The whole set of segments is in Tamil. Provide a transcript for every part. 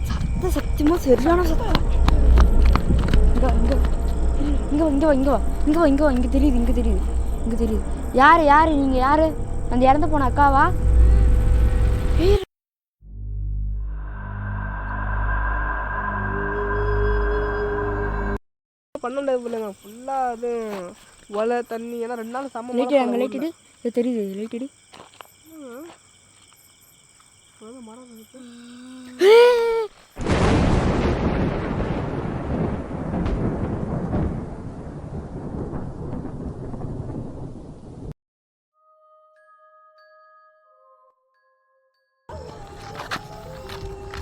சத்தம் சத்தியமாக சரியான சத்தம். இங்கே தெரியுது. யாரு நீங்கள் யாரு? அந்த இறந்து போன அக்காவா? பண்ண ஃபுல்லாக அது ஒலை தண்ணி ஏன்னா 2 நாள் சம்ம லைட்டு அங்கே லைட்டு இது தெரியுது. லைட்டு மரம்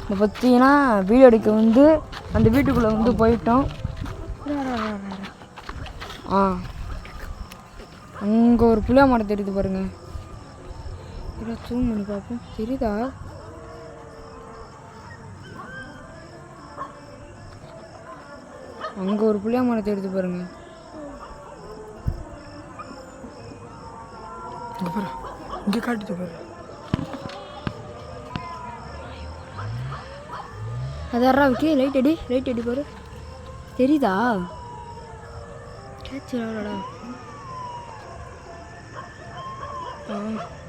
இப்போ பார்த்தீங்கன்னா வீடியோ எடுக்க வந்து அந்த வீட்டுக்குள்ளே வந்து போயிட்டோம். அங்கே ஒரு புளியா மரம் தெரியுது பாருங்க. ஜூம் பண்ணி பார்ப்போம். தெரியுதா? அங்கே ஒரு புளியா மரம் தெரியுது பாருங்க. இங்கே காட்டுது பாரு. அதாரா விக்கி லைட் அடி பாரு. தெரியுதா? கேட்சுடாடா.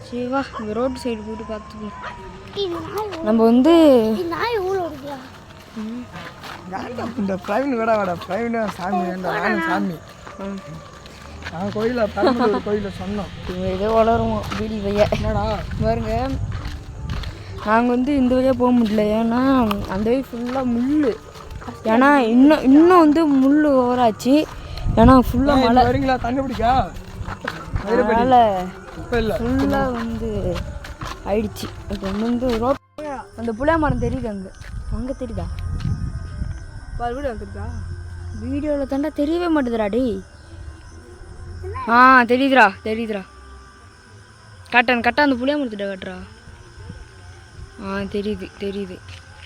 சரி வா இந்த ரோடு சைடு போயிட்டு பார்த்துக்கலாம். நம்ம வந்து இந்த பிரவீன் வேடா பிரவீன் சாமி வேண்டாம் சாமி. நான் கோயிலில் சொன்னோம் ஏதோ வளருவோம் வீடி வைய. என்னடா பாருங்க நாங்கள் வந்து இந்த வழியாக போக முடியல. ஏன்னா அந்த வழி ஃபுல்லாக முள். ஏன்னா இன்னும் வந்து முள் ஓவராச்சு. ஏன்னா ஃபுல்லாக மழை. வரீங்களா தண்ணி பிடிக்கா? அதனால் ஃபுல்லாக வந்து ஆயிடுச்சு. இப்போ வந்து ரோட் அந்த புளியா மரம் தெரியுது. அங்கே தெரியுதா? வீடியோ வந்துருக்கா? வீடியோவில் தாண்டா தெரியவே மாட்டேதுடா. தெரியுதுடா. கரெக்டாக அந்த புளியா மரத்துட்ட காட்டுறா.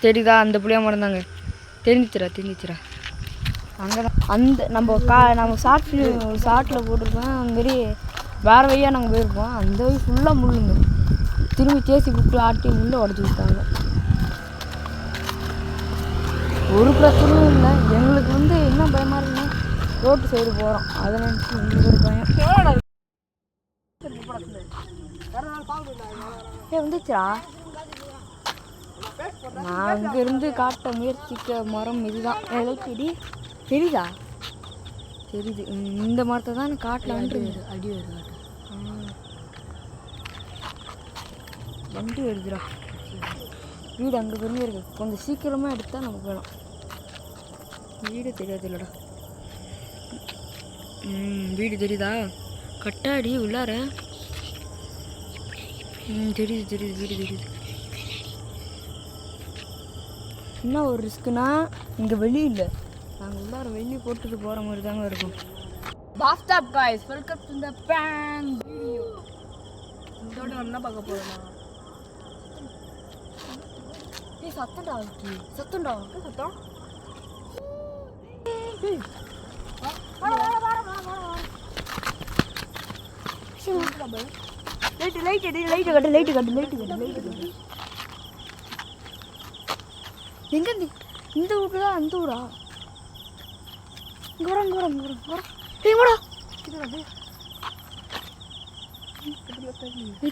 தெரியுதா? அந்த புளியா மரம் தாங்க. தெரிஞ்சிச்சுரா. அங்கே தான் அந்த நம்ம ஷார்ட்டில் போட்டிருப்போம். அந்தமாரி வேறு வழியாக நாங்கள் போயிருப்போம். அந்த வழி ஃபுல்லாக முள்ளுங்க. திரும்பி தேசி விட்டு ஆட்டி முள்ளை உடச்சி விட்டாங்க. ஒரு பிரச்சனையும் இல்லை. எங்களுக்கு வந்து என்ன பயமாக இருக்குன்னா ரோட்டு சைடு போகிறோம். அதை நினச்சி எங்களுக்கு ஒரு பயம். வந்துச்சுரா. நான் அங்கேருந்து காட்ட முயற்சிக்க மரம் இதுதான். தெரியுதா? தெரியுது. இந்த மரத்தை தான் காட்டலான்ட்டு அடி வருது. வண்டி வருதுடா. வீடு அங்கே பெருமையாக இருக்குது. கொஞ்சம் சீக்கிரமாக எடுத்தால் நம்ம போகலாம். வீடு தெரியாது இல்லைடா. வீடு தெரியுதா? கட்டாடி உள்ளார தெரியுது. வீடு தெரியுது. என்ன ஒரு ரிஸ்க்குனா இங்கே வெளி இல்லை. நாங்கள் உள்ளார வெளியே போட்டுட்டு போகிற மாதிரி தாங்க இருக்கும். பாஸ்டாப் guys welcome to the prank video. இதோட என்ன பார்க்க போகிறோம்னா சத்தம்டா. சத்தம் லைட்டு கட்டு. எங்க இந்த ஊரு தான்? அந்த ஊரா? இங்க வர.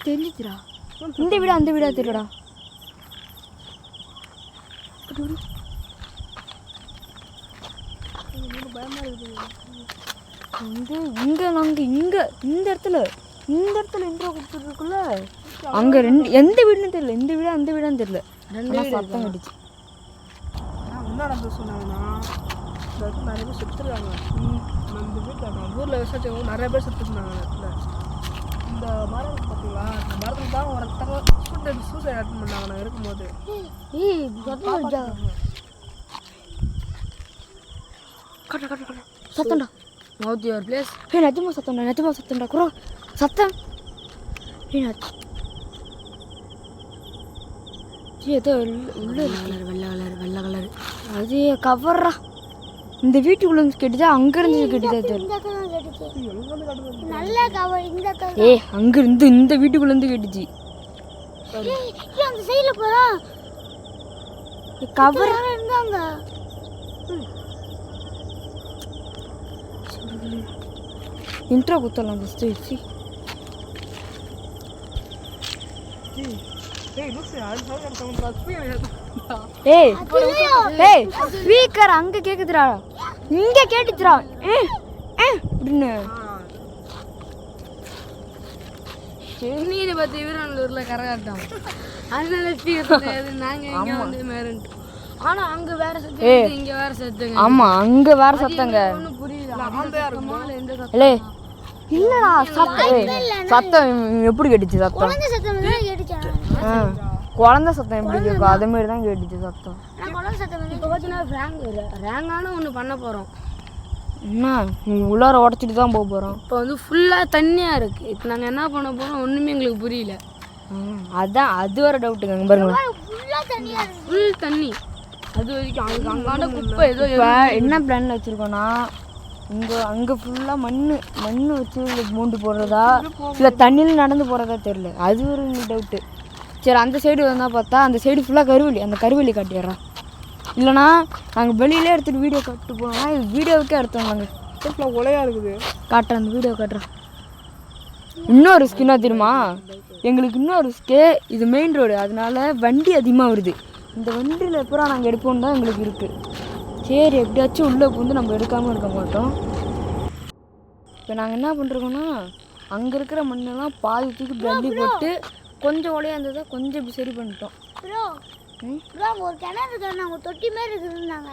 தெரிஞ்சிச்சுடா. இந்த வீடா அந்த வீடா தெரியலடா. பயமாக இருக்குது. வந்து இந்த இடத்துல இன்ட்ரோ கொடுத்துருக்குள்ள அங்கே எந்த வீடுன்னு தெரியல. இந்த வீடா அந்த வீடான்னு தெரியல. சத்தம் கட்டுச்சு. என்ன நடந்து சொன்னாங்கன்னா இந்த இடத்துல நிறைய பேர் செத்துருக்காங்க. நம்ம வீட்டில் நம்ம ஊரில் விசாரிச்சவங்க நிறைய பேர் செத்துருந்தாங்க. இடத்துல இந்த மரம் பார்த்தீங்களா? இந்த மரத்தில் தான் ஒருத்தவங்க சூசைட் அட்டன் பண்ணாங்க நான் இருக்கும்போது. சத்தம்டா. Note your place. நிஜமா சத்தம்டா. குரோ சத்தம். ஏதோ உள்ள வெள்ளை கலர் அது கவர்றா. இந்த வீட்டுக்குள்ள கேட்டுதா? அங்கிருந்து கேட்டுதா? அங்கிருந்து இந்த வீட்டுக்குள்ள இருந்து கேட்டுச்சு. கவர் இருந்தாங்க. இன்ட்ரோ குத்தலாம் ஃபஸ்ட்டு வச்சு. ஏய் ஏய் ஸ்பீக்கர் அங்கே கேட்குதுடா, இங்கே கேட்டுச்சுடா அப்படின்னு. நீதி பற்றி வீரநல்லூரில் கரகாட்டம், அதனால ஸ்பீக்கர் நாங்கள் இங்கே வந்து மேரண்ட். ஆனால் அங்கே வேற சத்தம், இங்கே வேற சத்தங்க. ஆமாம் அங்கே வேற சத்தங்க. ஒன்றும் புரியல. எந்த சத்தம் இல்லை இல்லைடா சத்தம். சத்தம் எப்படி கேட்டுச்சு சத்தம்? குழந்தை சத்தம் தான் கேட்டுச்சு. குழந்தை சத்தம் எப்படி கேட்கும் அதே மாதிரி தான் கேட்டுச்சு சத்தம். குழந்தை சத்தம் இப்போ பார்த்தீங்கன்னா ரேங்கான ஒன்று பண்ண போகிறோம். என்ன உள்ளார உடச்சிட்டு தான் போக போகிறோம். இப்போ வந்து ஃபுல்லாக தண்ணியாக இருக்குது. இப்போ நாங்கள் என்ன பண்ண போகிறோம் ஒன்றுமே எங்களுக்கு புரியல. அதான் அது வர டவுட்டுங்க. அங்கே பாருங்க ஃபுல் தண்ணி. அது வரைக்கும் அங்காண்ட குப்பை ஏதோ. இப்போ என்ன பிளானில் வச்சுருக்கோன்னா அங்கே ஃபுல்லாக மண் வச்சு மூண்டு போடுறதா இல்லை தண்ணியில் நடந்து போகிறதா தெரில. அது ஒரு டவுட்டு. சரி அந்த சைடு வந்தால் பார்த்தா அந்த சைடு ஃபுல்லாக கருவெளி. அந்த கருவெளி காட்டிடுறான். இல்லைனா நாங்கள் வெளியிலே எடுத்துகிட்டு வீடியோ காட்டு போனோம்னா இது வீடியோவுக்கே எடுத்தோம். நாங்கள் ஒலையாக இருக்குது. காட்டுறேன், அந்த வீடியோ காட்டுறேன். இன்னொரு ரிஸ்க் தெரியுமா எங்களுக்கு? இன்னொரு ரிஸ்க்கு, இது மெயின் ரோடு, அதனால வண்டி அதிகமாக வருது. இந்த வண்டியில் பூரா நாங்கள் எடுப்போம் தான் எங்களுக்கு இருக்குது. சரி எப்படியாச்சும் உள்ளே பூந்து நம்ம எடுக்காமல் இருக்க மாட்டோம். இப்போ நாங்கள் என்ன பண்ணுறோன்னா அங்கே இருக்கிற மண்ணெல்லாம் பாதி தூக்கி தள்ளி போட்டு கொஞ்சம் உலையாக இருந்ததை கொஞ்சம் இப்படி சரி பண்ணிட்டோம். ஒரு கிணறு இருக்கு, நாங்கள் தொட்டி மாதிரி இருக்குதுன்னாங்க.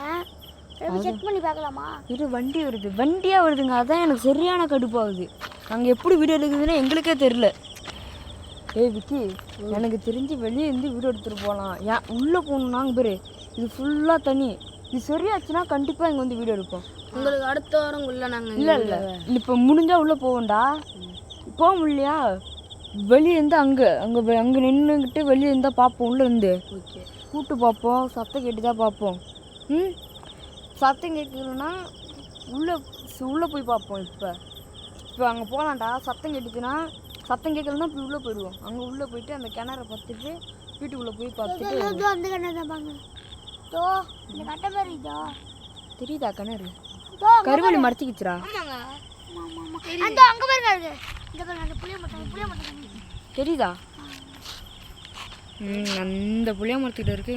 செக் பண்ணி பார்க்கலாமா? இது வண்டி வருது, வண்டியாக வருதுங்க. அதான் எனக்கு சரியான கடுப்பாகுது. நாங்கள் எப்படி வீடியோ எடுக்குதுன்னு எங்களுக்கே தெரில. ஏய் விக்கி, எனக்கு தெரிஞ்சு வெளியே இருந்து வீடியோ எடுத்துகிட்டு போகலாம். ஏன் உள்ளே போகணுன்னாங்க பேர் இது ஃபுல்லாக தண்ணி. இது சரியாச்சுன்னா கண்டிப்பாக இங்கே வந்து வீடியோ எடுப்போம். உங்களுக்கு அடுத்த வாரம் உள்ள நாங்கள் இல்லை இப்போ முடிஞ்சால் உள்ளே போவோம்டா. போக முடியலையா வெளியே இருந்து அங்கே நின்றுக்கிட்டு வெளியே இருந்தால் பார்ப்போம். உள்ளே இருந்து கூட்டு பார்ப்போம், சத்தம் கேட்டு தான் பார்ப்போம். சத்தம் கேட்கலன்னா உள்ளே போய் பார்ப்போம். இப்போ அங்கே போகலான்டா. சத்தம் கேட்டுச்சுன்னா சத்தம் கேட்கலன்னா இப்போ உள்ளே போயிடுவோம். அங்கே உள்ளே போயிட்டு அந்த கிணறை பார்த்துட்டு வீட்டுக்குள்ளே போய் பார்த்துட்டு அந்த கிணறு பாங்க. இந்த கட்டை மாதிரி இதோ தெரியுதா கிணறு? கருவெளி மறைச்சிக்கிச்சுரா. அந்த அங்க பாருங்க, இருக்கு இந்த பாருங்க, அந்த புளிய மரத்து தெரியுதா? அந்த புளிய மரத்துக்கிட்ட இருக்கு.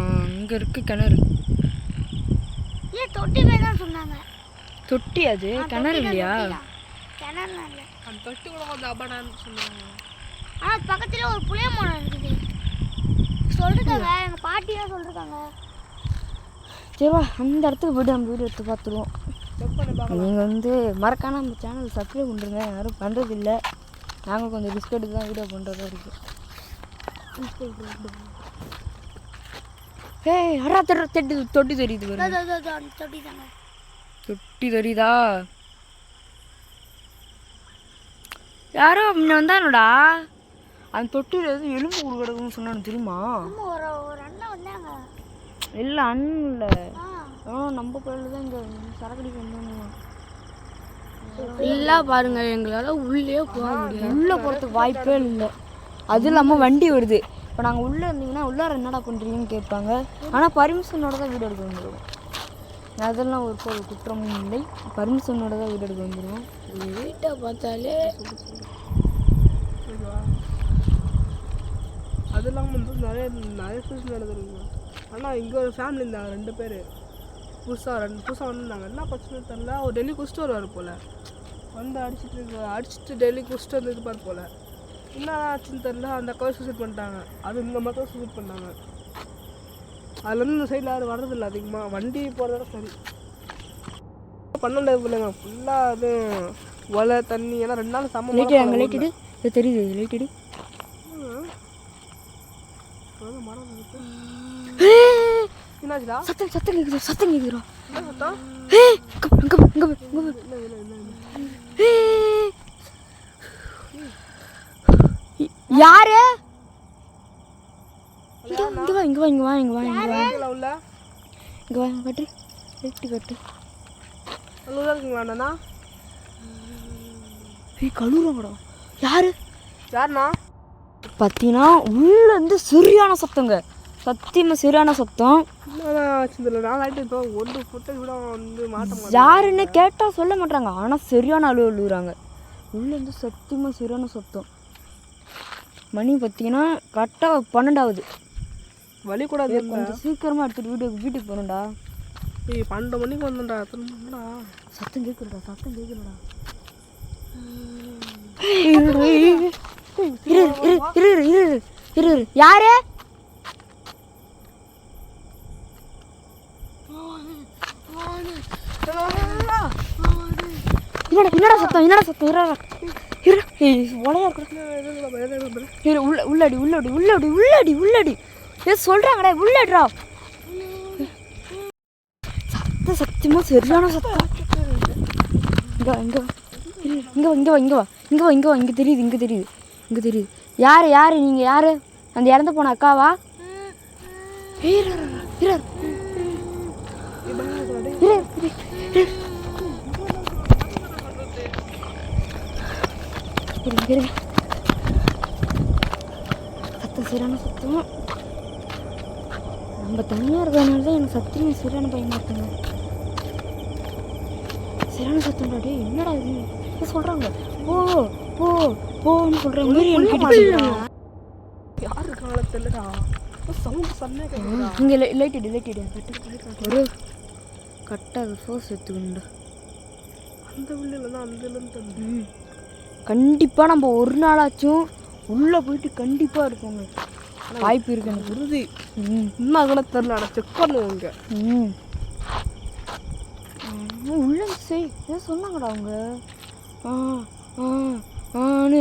அங்கே இருக்கு கிணறு. ஏன் தொட்டி மாதிரி தான் சொன்னாங்க. தொட்டி அது கிணறு இல்லையா? கிணறுலாம் இல்லை, அந்த தொட்டி கூட கொஞ்சம் அபாடான்னு சொன்னாங்க. ஆனால் பக்கத்தில் ஒரு புளிய மரம் இருக்குது சொல்லிருக்காங்க, எங்கள் பாட்டியாக சொல்லிருக்காங்க. சரிவா அந்த இடத்துக்கு போய்ட்டு நம்ம வீடியோ எடுத்து பார்த்துருவோம். நீங்கள் வந்து மறக்காம நம்ம சேனல் சப்ஸ்கிரைப் பண்ணுறங்க. யாரும் பண்ணுறதில்லை. நாங்கள் கொஞ்சம் ரிஸ்க் எடுத்து தான் வீடியோ பண்ணுறதா இருக்குது. ஏய் அறா தொட்டி தெரியுது பாருங்க. தொட்டி தெரியுதா? யாரோ முன்ன வந்தானோடா. அந்த தொட்டியில் எதுவும் எலும்பு கொடுக்கறதுன்னு சொன்னான்னு தெரியுமா? ஒரு அண்ணன் வந்தாங்க. இல்லை அண்ணன் இல்லை, நம்ம கோயிலில் தான் இங்கே சரக்கடிக்கு வந்தானுங்க. ஃபுல்லாக பாருங்க, எங்களால் உள்ளே போக முடியும். உள்ளே போகிறதுக்கு வாய்ப்பே இல்லை. அது இல்லாமல் வண்டி வருது. இப்போ நாங்கள் உள்ளே இருந்தீங்கன்னா உள்ளார என்னடா பண்ணுறீங்கன்னு கேட்பாங்க. ஆனால் பர்மிஷனோட தான் வீடியோ எடுக்க வந்துடுவோம். அதெல்லாம் ஒரு குற்றமும் இல்லை. பர்மிஷனோட தான் வீடியோ எடுக்க வந்துடுவோம். வீட்டை பார்த்தாலே அது இல்லாமல் வந்து நிறைய விஷயம் நடந்துருக்குங்க. ஆனால் இங்கே ஒரு ஃபேமிலி இருந்தாங்க, 2 பேர் புதுசாக வந்துருந்தாங்க. என்ன பிரச்சனை தெரில. அவர் டெல்லி குடிச்சிட்டு வருவார் போல். வந்து அடிச்சுட்டு டெல்லி குடிச்சிட்டு வந்து இருப்பார் போல். என்ன ஆச்சுன்னு தெரில. அந்த அக்காவை சூசைட் பண்ணிட்டாங்க. அது இந்த மக்கள் சூசைட் பண்ணாங்க. அதுலேருந்து இந்த சைடில் யாரும் வர்றதில்லை அதிகமாக. வண்டி போகிறதோட சரி பண்ண முடியாது பிள்ளைங்க. ஃபுல்லாக அது ஒலை தண்ணி ஏன்னா 2 நாள் சம லைட்டு இது தெரியுது. லைட்டு என்னாச்சுடா? சத்தம் கேட்குது. சத்தம் கேட்குறோம். என்ன சத்தம்? யாரு? இங்க வா கட்டு. லைட்டு கட்டு. இருக்குங்களா அண்ணா? கழுவுறோங்கடா. யாருண்ணா? பார்த்தீங்கன்னா உள்ளேருந்து சரியான சத்தங்க, சத்தியமாக சரியான சத்தம். நான் ஆகிட்டு ஒன்று ஃபுட்டை கூட வந்து மாட்ட யாருன்னு கேட்டால் சொல்ல மாட்டாங்க, ஆனால் சரியான அழுவுறாங்க. உள்ளேருந்து சத்தியமாக சரியான சத்தம். மணி பார்த்தீங்கன்னா கரெக்டாக 12 வலி கூட கொஞ்சம் சீக்கிரமாக எடுத்துகிட்டு வீட்டுக்கு போகணும்டா. 12 மணிக்கு வந்தேன்டா. திரும்படா சத்தம் கேட்குறடா, சத்தம் கேட்குறடா. யாரு என்னடா சத்தம், என்னடா சத்தம்? உள்ளடி உள்ளடி உள்ளடி உள்ளடி உள்ளடி சொல்றாங்கடா, உள்ளடிடா. சத்தம் சத்தியமா சரியான சத்தம். இங்க இங்க இங்க இங்க இங்க வா இங்க வா இங்க வா இங்க தெரியுது, இங்க தெரியுது, இங்க தெரியுது. யாரு யாரு நீங்க? யாரு? அந்த இறந்து போன அக்காவா? சத்தம் சரியான சத்தம். நம்ம தனியாக இருக்கிறதுனால தான் எனக்கு சத்தியம் சரியான பயமா இருக்குங்க. சரியான சத்தம் டே. என்னடா இது சொல்கிறாங்க? போ போ போன்னு சொல்கிறாங்க. மாரி எனக்கு யார் இருக்காங்களோ தெரியலடா. சவுண்ட் சன்னே கேட்குறா. இங்கே லைட் இடு ஒரு கட்டாக ஃபோர்ஸ் எடுத்துக்கணுண்டா. அந்த உள்ளில் தான் அந்த இல்லைன்னு கண்டிப்பாக நம்ம ஒரு நாளாச்சும் உள்ளே போயிட்டு கண்டிப்பாக இருப்போங்க. வாய்ப்பு இருக்கு எனக்கு உறுதி. இன்னும் கூட தெரியல, செக் பண்ணுவோம் இங்கே. உள்ள சரி ஏதோ சொன்னாங்கடா அவங்க.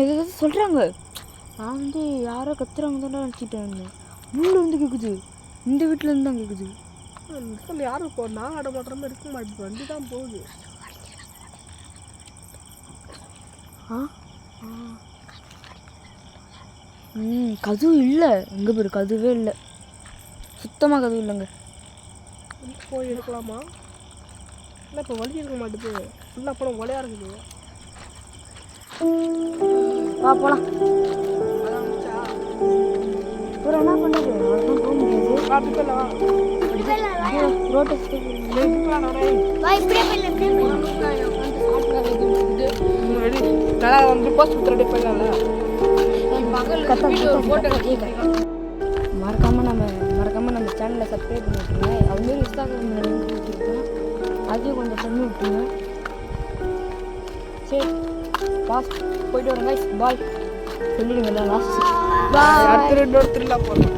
எதாவது சொல்கிறாங்க. நான் வந்து யாரோ கத்துறாங்க தான் நினச்சிட்டேன் இருந்தேன். உள்ளே வந்து கேட்குது, இந்த வீட்டிலேருந்து தான் கேட்குது. சொல்லி யாரும் இப்போ நான் ஆட மாட்டுற மாதிரி இருக்க மாட்டேங்குது. வண்டி தான் போகுது. கதவு இல்லை எங்கே பேர்? கதவே இல்லை, சுத்தமாக கதவு இல்லைங்க. போய் எடுக்கலாமா? இல்லை இப்போ வண்டி இருக்க மாட்டேது. ஃபுல்லாக படம் ஒலையாக இருக்குது. வா போகலாம். அப்புறம் என்ன பண்ணுறது? அதுதான் போக முடியாது. ரோட்டை நல்லா வந்து போஸ்ட் கொடுத்துட்டு போயிடலாம்ல. மறக்காமல் நம்ம சேனலை சப்ஸ்கிரைப் பண்ணி விட்டுருங்க. அதுமாரி இன்ஸ்டாகிராமில் லிங்க் கொடுத்துருக்கேன், அதையும் கொஞ்சம் பண்ணி விட்டுருங்க. சரி பாஸ் போயிட்டு வரேன் கைஸ். பாய் சொல்லிடுங்க. லாஸ்ட் அடுத்த 2 திருவிழா போகிறேன்.